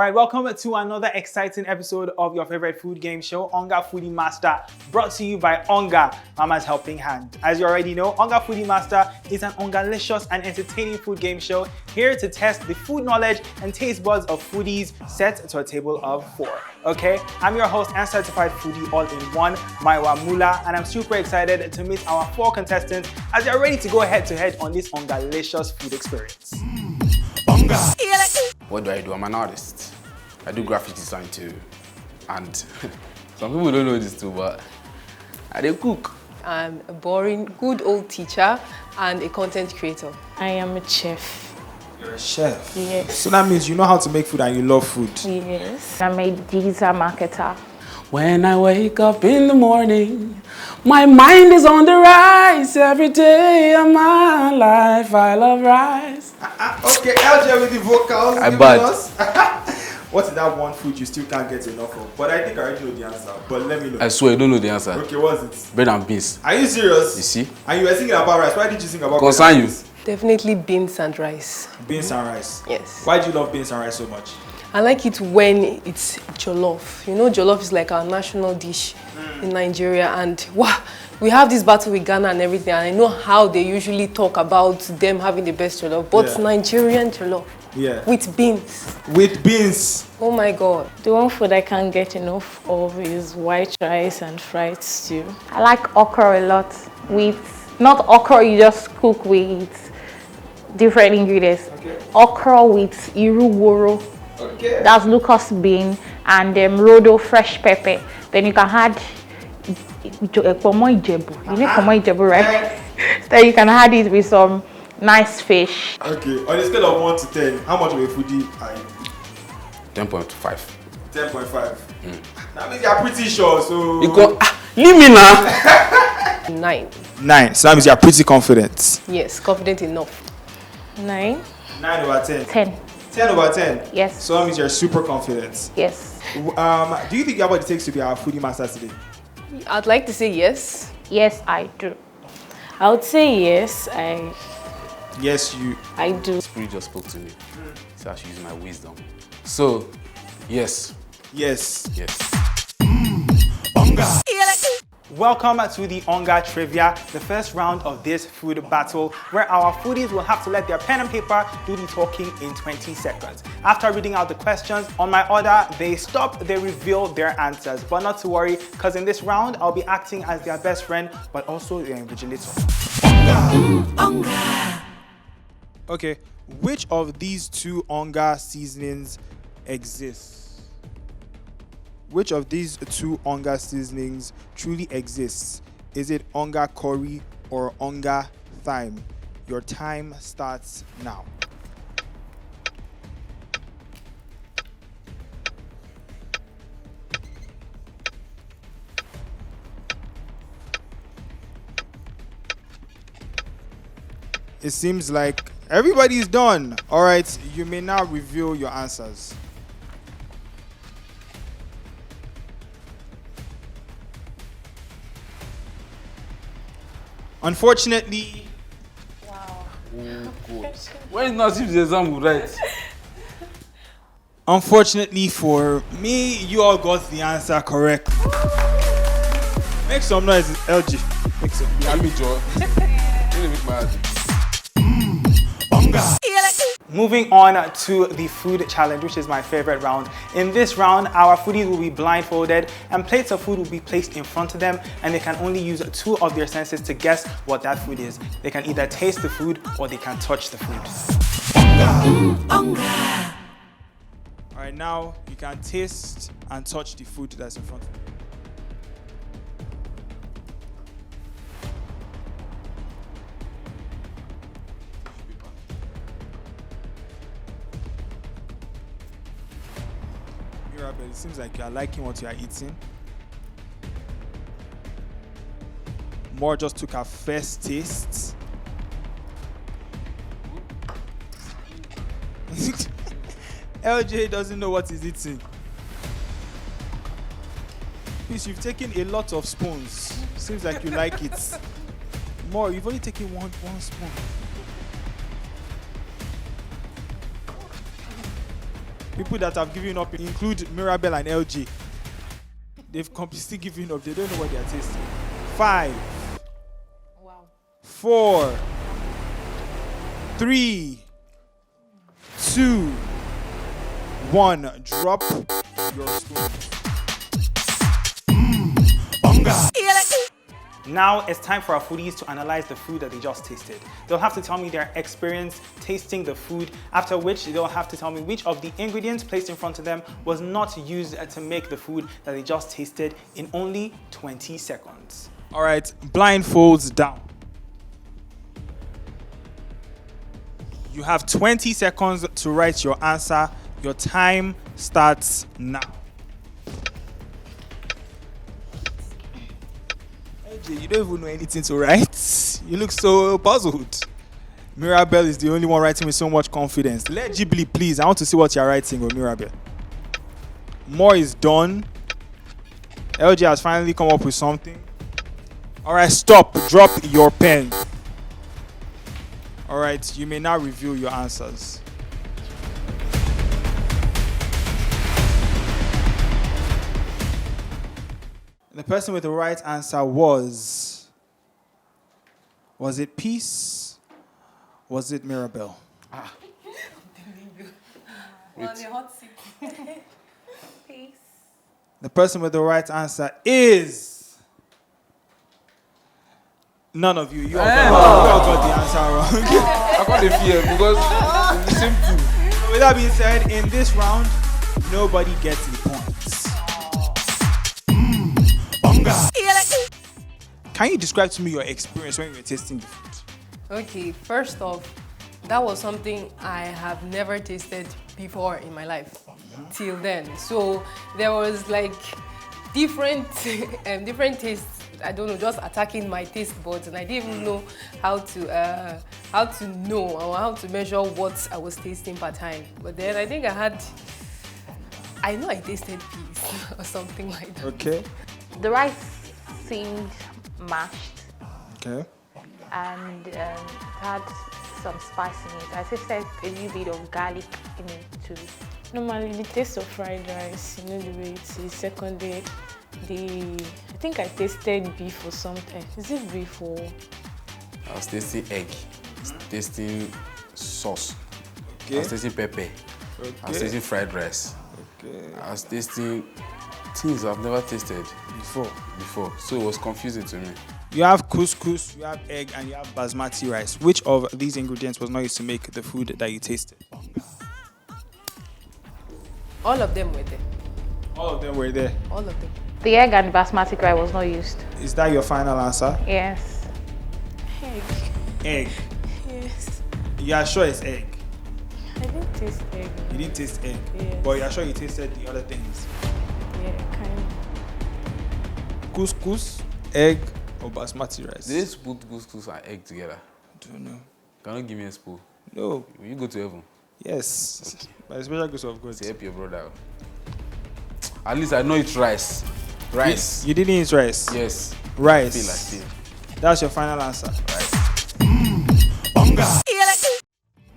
Alright, welcome to another exciting episode of your favorite food game show, Onga Foodie Master, brought to you by Onga, Mama's Helping Hand. As you already know, Onga Foodie Master is an Ongalicious and entertaining food game show here to test the food knowledge and taste buds of foodies set to a table of 4. Okay, I'm your host and certified foodie all in one, Maiwa Mula, and I'm super excited to meet our 4 contestants as they're ready to go head to head on this Ongalicious food experience. Onga. What do? I'm an artist. I do graphic design too. And some people don't know this too, but I do cook. I'm a boring, good old teacher and a content creator. I am a chef. You're a chef? Yes. So that means you know how to make food and you love food? Yes. I'm a digital marketer. When I wake up in the morning, my mind is on the rise. Every day of my life, I love rice. Okay, LJ with the vocals. I bad. What's that one food you still can't get enough of? But I think I already know the answer. But let me know. I swear, you don't know the answer. Okay, what's it? Bread and beans. Are you serious? You see? And you were thinking about rice. Why did you think about Concern you. beans? Definitely beans and rice. Beans and rice? Yes. Why do you love beans and rice so much? I like it when it's jollof. You know, jollof is like our national dish in Nigeria, and wow, we have this battle with Ghana and everything, and I know how they usually talk about them having the best jollof, but Yeah. Nigerian jollof with beans. With beans? Oh my God. The one food I can't get enough of is white rice and fried stew. I like okra a lot. With not okra you just cook with different ingredients. Okay. Okra with irugoro. Okay. That's locust bean and rodo fresh pepper. Then you can add pomo ijebu. You need pomo ijebu, right? Then you can add it with some nice fish. Okay. On a scale of 1 to 10, how much of a foodie are you? 10.5. 10.5. That means you're pretty sure. So You go, leave me now. 9. 9. So that means you're pretty confident. Yes, confident enough. 9. 9 over 10. 10. 10 over 10. Yes. So that means you're super confident. Yes. Do you think you have what it takes to be our foodie master today? I'd like to say yes. Yes, I do. I would say yes, Yes, you. I do. Spirit just spoke to me. So I should use my wisdom. So, yes. Yes. Yes. Onga. Welcome to the Onga Trivia, the first round of this food battle, where our foodies will have to let their pen and paper do the talking in 20 seconds. After reading out the questions, on my order, they stop, they reveal their answers. But not to worry, because in this round, I'll be acting as their best friend, but also their invigilator. Onga. Okay, which of these 2 Onga seasonings exist? Which of these 2 Onga seasonings truly exists? Is it Onga curry or Onga thyme? Your time starts now. It seems like everybody's done. All right, you may now reveal your answers. Unfortunately, Oh, God. Why is not if the example right? unfortunately for me, you all got the answer correct. Make some noise, LG. Make some. Yeah, me, Joe. Really make my heart. Moving on to the food challenge, which is my favorite round. In this round, our foodies will be blindfolded and plates of food will be placed in front of them, and they can only use 2 of their senses to guess what that food is. They can either taste the food or they can touch the food. All right, now you can taste and touch the food that's in front of you. But it seems like you are liking what you are eating. More just took our first taste. LJ doesn't know what he's eating. Please, you've taken a lot of spoons. Seems like you like it. More, you've only taken one spoon. People that have given up include Mirabelle and LG. They've completely given up. They don't know what they are tasting. 5, 4, 3, 2, 1. Drop your spoon. Now it's time for our foodies to analyze the food that they just tasted. They'll have to tell me their experience tasting the food, after which they'll have to tell me which of the ingredients placed in front of them was not used to make the food that they just tasted in only 20 seconds. All right, blindfolds down. You have 20 seconds to write your answer. Your time starts now. You don't even know anything to write. You look so puzzled. Mirabelle is the only one writing with so much confidence. Legibly, please. I want to see what you're writing with Mirabelle. More is done. LG has finally come up with something. All right, stop. Drop your pen. All right, you may now reveal your answers. The person with the right answer was it Peace? Was it Mirabelle? Peace. The person with the right answer is none of you. You all got the answer wrong. I got the fear because it's the same thing. With that being said, in this round, nobody gets a point. Can you describe to me your experience when you were tasting the food? Okay, first off, that was something I have never tasted before in my life till then. So there was like different tastes. I don't know, just attacking my taste buds, and I didn't even know how to know or how to measure what I was tasting per time. But then I think I know I tasted peas or something like that. Okay. The rice seemed mashed. Okay. And had some spice in it. I tasted a little bit of garlic in it too. Normally, the taste of fried rice, you know the way it is. Secondly, I think I tasted beef or something. Is it beef or? I was tasting egg. Tasting sauce. Okay. I was tasting pepper. Okay. I was tasting fried rice. Okay. I was tasting things I've never tasted Before. So it was confusing to me. You have couscous, you have egg, and you have basmati rice. Which of these ingredients was not used to make the food that you tasted? All of them were there. All of them were there. All of them. The egg and basmati rice was not used. Is that your final answer? Yes. Egg. Egg. Yes. You are sure it's egg? I didn't taste egg. You didn't taste egg? Yes. But you are sure you tasted the other things? Yeah, kind of. Couscous, egg, or basmati rice? Did they put couscous and egg together? Don't know. Can you give me a spoon? No. Will you go to heaven? Yes. Okay. By the special grace of God. To help your brother. At least I know it's rice. Rice. You didn't eat rice? Yes. Rice. I feel. That's your final answer.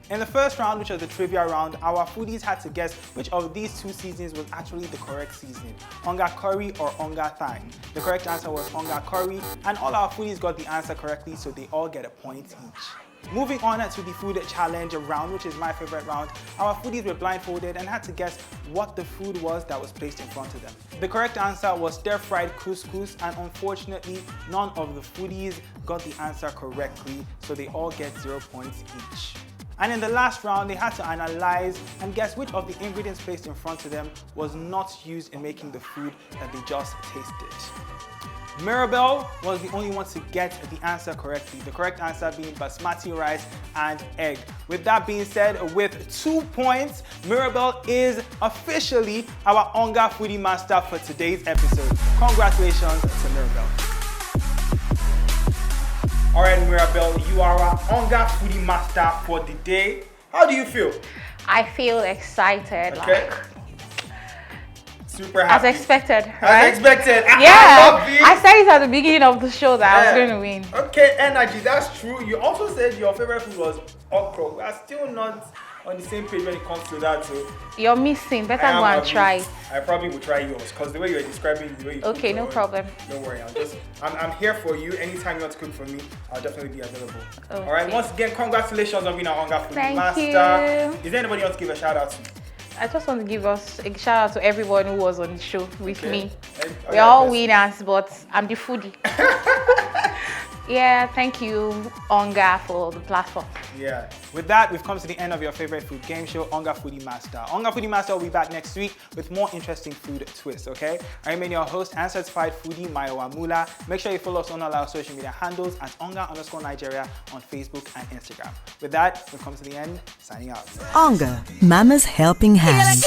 In the first round, which was the trivia round, our foodies had to guess which of these two seasonings was actually the correct seasoning, Onga curry or Onga thyme. The correct answer was Onga curry, and all our foodies got the answer correctly, so they all get a point each. Moving on to the food challenge round, which is my favorite round, our foodies were blindfolded and had to guess what the food was that was placed in front of them. The correct answer was stir-fried couscous, and unfortunately, none of the foodies got the answer correctly, so they all get 0 points each. And in the last round, they had to analyze and guess which of the ingredients placed in front of them was not used in making the food that they just tasted. Mirabelle was the only one to get the answer correctly, the correct answer being basmati rice and egg. With that being said, with 2 points, Mirabelle is officially our Onga Foodie Master for today's episode. Congratulations to Mirabelle. All right, Mirabelle, you are our Onga Foodie Master for the day. How do you feel? I feel excited. Okay. Like, Super happy. as expected, right? As expected. I love it. I said it at the beginning of the show that I was going to win. Okay, energy, that's true. You also said your favorite food was okra. We are still not on the same page when it comes to that. So You're missing. Better I go am and try. happy. I probably will try yours because the way you're describing the way you Okay, cook no your own, problem. Don't worry, I'm here for you. Anytime you want to cook for me, I'll definitely be available. Okay. All right. Once again, congratulations on being an Onga Foodie Thank Master. you. Is there anybody else to give a shout out to? I just want to give us a shout out to everyone who was on the show with Okay. me. And- We're all winners, but I'm the foodie. Yeah, thank you, Onga, for the platform. Yeah. With that, we've come to the end of your favorite food game show, Onga Foodie Master. Onga Foodie Master will be back next week with more interesting food twists, okay? I remain your host and certified foodie, Mayo Amula. Make sure you follow us on all our social media handles at Onga_Nigeria on Facebook and Instagram. With that, we've come to the end. Signing out. Onga, Mama's helping hand.